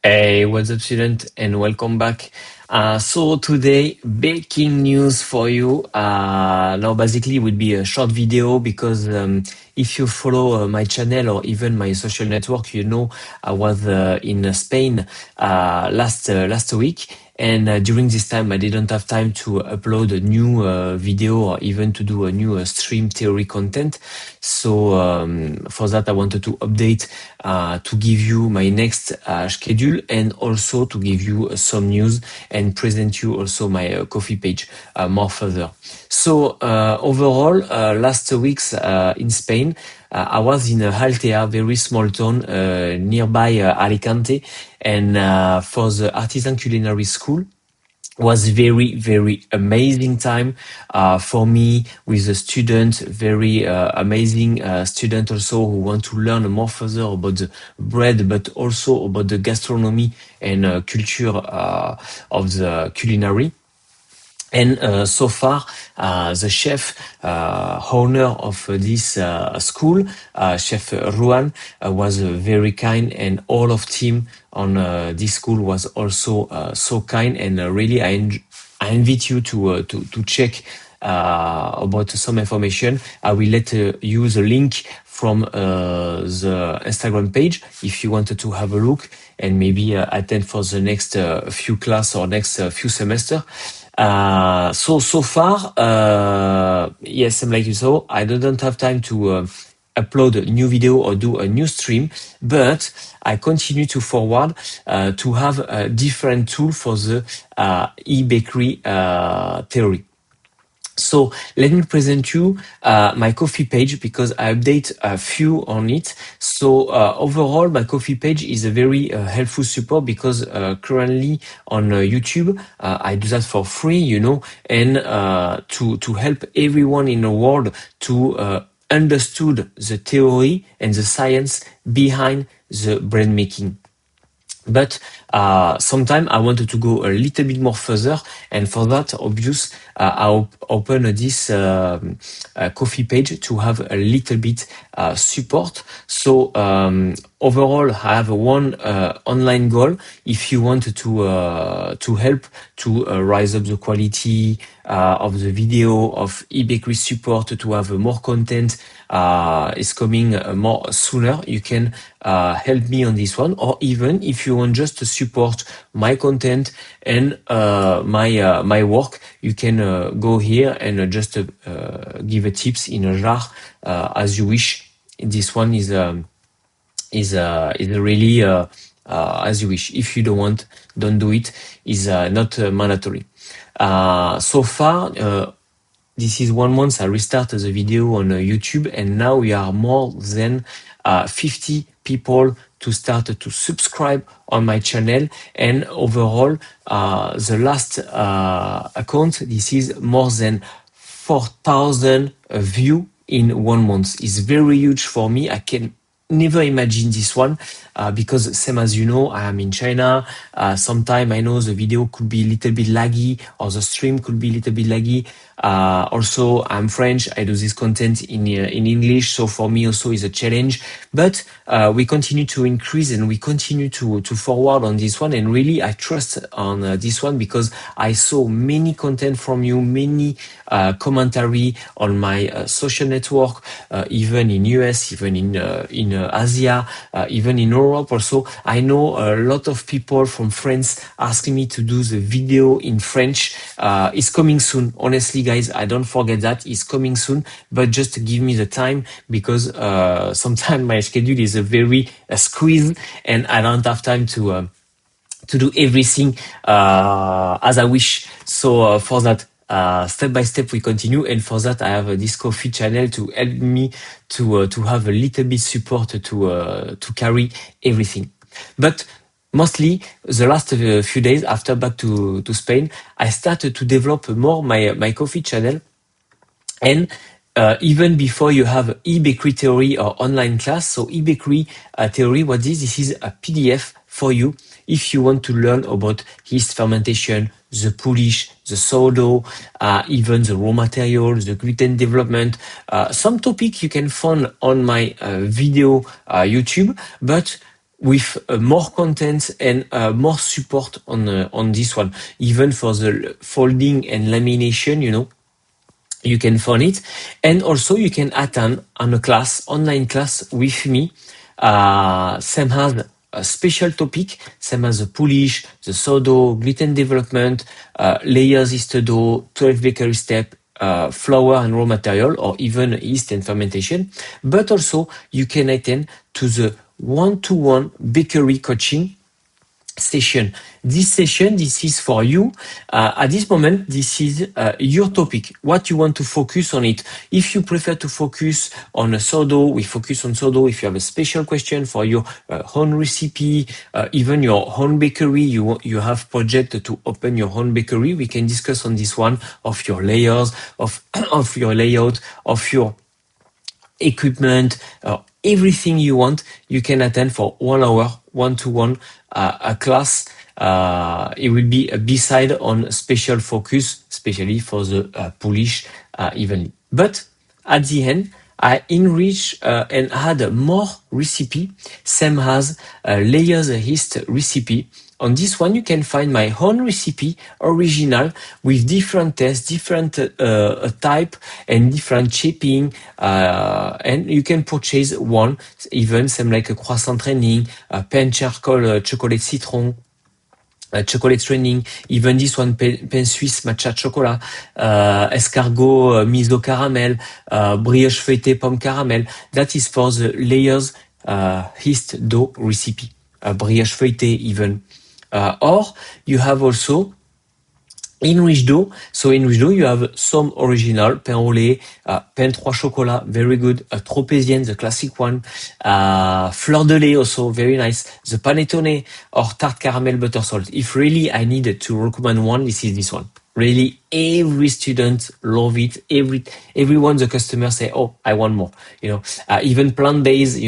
Hey, what's up, student, and welcome back. So today, breaking news for you. Now, basically, it would be a short video because if you follow my channel or even my social network, you know I was in Spain last week. And during this time, I didn't have time to upload a new video or even to do a new stream theory content. So for that, I wanted to update to give you my next schedule and also to give you some news and present you also my coffee page more further. So overall, last weeks in Spain, I was in Altea, very small town nearby Alicante, and for the artisan culinary school was very amazing time for me with the student, very amazing student also who want to learn more further about the bread, but also about the gastronomy and culture of the culinary. And so far, the chef, owner of this school, Chef Ruan, was very kind, and all of team on this school was also so kind. And really, I invite you to check about some information. I will let you the link from the Instagram page if you wanted to have a look and maybe attend for the next few class or next few semester. So far, yes, I'm like you saw, I didn't have time to upload a new video or do a new stream, but I continue to forward to have a different tool for the e-bakery theory. So let me present you my coffee page because I update a few on it. So overall, my coffee page is a very helpful support because currently on YouTube, I do that for free, you know, and to help everyone in the world to understood the theory and the science behind the bread making. But sometimes I wanted to go a little bit more further, and for that, obvious, I open this coffee page to have a little bit support. So overall, I have one online goal. If you want to help to rise up the quality of the video of e-bakery support to have more content is coming more sooner, you can help me on this one, or even if you want just to support my content and my work, you can go here and just give a tips in a jar as you wish. This one is really as you wish. If you don't want, don't do it. Is not mandatory. So far. This is 1 month I restarted the video on YouTube, and now we are more than 50 people to start to subscribe on my channel. And overall, the last account, this is more than 4,000 view in 1 month. It's very huge for me. I can never imagine this one because same as you know, I am in China. Sometime I know the video could be a little bit laggy or the stream could be a little bit laggy. Also, I'm French. I do this content in English, so for me also is a challenge. But we continue to increase and we continue to forward on this one. And really, I trust on this one because I saw many content from you, many commentary on my social network, even in US, even in Asia, even in Europe. Also, I know a lot of people from France asking me to do the video in French. It's coming soon, honestly. Guys, I don't forget that it's coming soon, but just give me the time because sometimes my schedule is a very squeeze and I don't have time to do everything as I wish. So for that, step by step we continue, and for that I have this coffee channel to help me to have a little bit support to carry everything. But mostly the last few days after back to Spain, I started to develop more my coffee channel. And even before you have e-bakery theory or online class, so e-bakery theory, what is this is a PDF for you if you want to learn about yeast fermentation, the polish, the sourdough, even the raw materials, the gluten development, some topic you can find on my video YouTube, but with more content and more support on this one, even for the folding and lamination, you can find it. And also you can attend on a class, online class with me. Same has a special topic, same as the polish, the sourdough, gluten development, layers yeast dough, 12 bakery step, flour and raw material, or even yeast and fermentation. But also you can attend to the one-to-one bakery coaching session. This is for you. At this moment, this is your topic, what you want to focus on it. If you prefer to focus on a sourdough, we focus on sourdough. If you have a special question for your own recipe, even your own bakery, you have project to open your own bakery, we can discuss on this one, of your layers, of, of your layout, of your equipment, everything you want, you can attend for 1 hour, one-to-one, a class. It will be a B-side on special focus, especially for the Polish evenly. But at the end, I enrich and add more recipe, same as layers yeast recipe. On this one, you can find my own recipe, original, with different tests, different type, and different shaping. And you can purchase one, even some like a croissant training, pen charcoal, chocolate citron, chocolate training, even this one, pain Suisse matcha chocolat, escargot miso caramel, brioche feuilletée pomme caramel. That is for the layers yeast dough recipe, brioche feuilletée even. Or you have also enriched dough. So enriched dough, you have some original, pain au lait, pain 3 chocolat, very good, tropézienne, the classic one, fleur de lait also, very nice, the panettone, or tart caramel butter salt. If really I needed to recommend one, this is this one. Really, every student love it. Everyone, the customer say, oh, I want more. Even plant-based,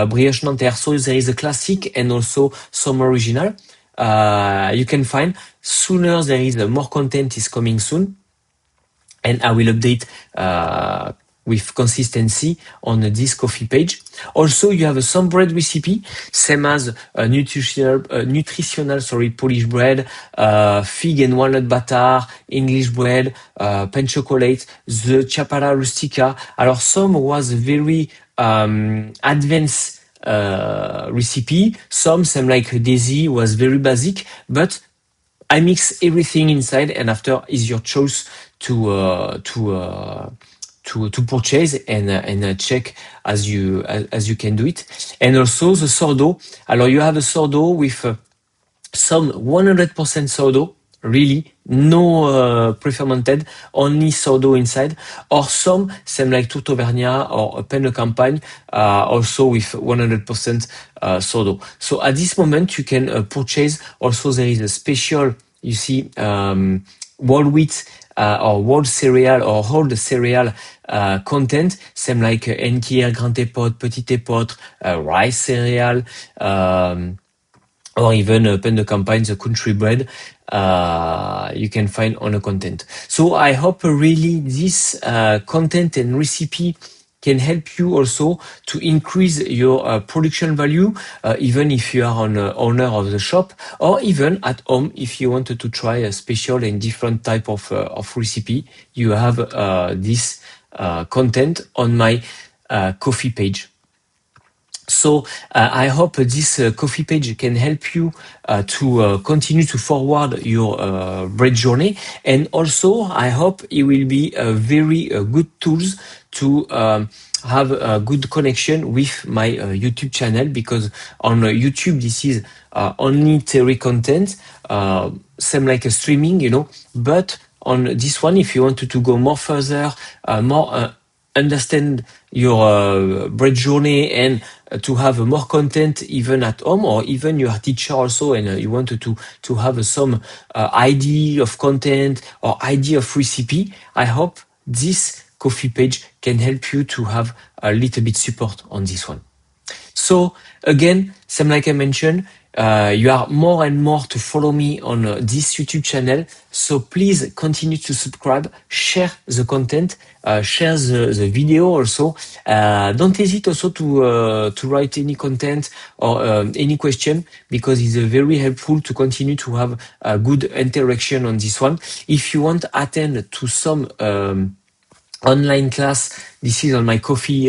brioche Nanterre. So there is a classic and also some original. You can find sooner there is more content is coming soon, and I will update with consistency on this coffee page. Also, you have some bread recipe, same as nutritional, Polish bread, fig and walnut batter, English bread, pain chocolate, the ciabatta rustica. Alors, some was very advanced recipe. Some like Daisy was very basic, but I mix everything inside, and after is your choice to purchase and check as you can do it. And also the sourdough. Alors you have a sourdough with some 100% sourdough, really no pre-fermented, only sourdough inside, or some like Tourte Auvergnat or Pain de Campagne, also with 100% sourdough. So at this moment you can purchase. Also there is a special, you see, whole wheat or whole cereal or whole cereal content, same like Enkier, Grand Épeautre, Petit Épeautre, rice cereal, or even Pain de Campagne, the country bread, you can find on a content. So I hope really this content and recipe can help you also to increase your production value, even if you are an owner of the shop, or even at home if you wanted to try a special and different type of recipe. You have this content on my coffee page. So I hope this coffee page can help you to continue to forward your bread journey, and also I hope it will be a very good tools to have a good connection with my YouTube channel, because on YouTube this is only theory content, same like a streaming, but on this one, if you wanted to go more further, more understand your bread journey, and to have more content even at home, or even you are teacher also, and you wanted to have some idea of content or idea of recipe, I hope this coffee page can help you to have a little bit support on this one. So again, same like I mentioned, You are more and more to follow me on this YouTube channel. So please continue to subscribe, share the content, share the video also. Don't hesitate also to write any content or any question, because it's very helpful to continue to have a good interaction on this one. If you want to attend to some online class, this is on my Coffee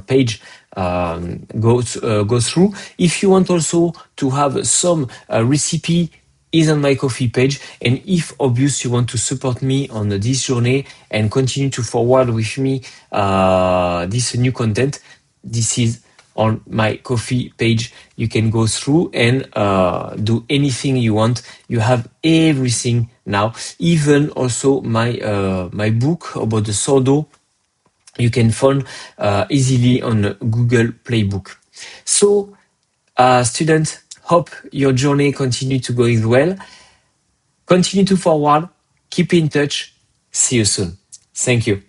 page. Go through. If you want also to have some recipe, is on my Coffee page. And if obvious you want to support me on this journey and continue to forward with me this new content, this is on my Coffee page. You can go through and do anything you want. You have everything now, even also my book about the sourdough. You can find easily on Google Playbook. So, students, hope your journey continue to go well. Continue to forward. Keep in touch. See you soon. Thank you.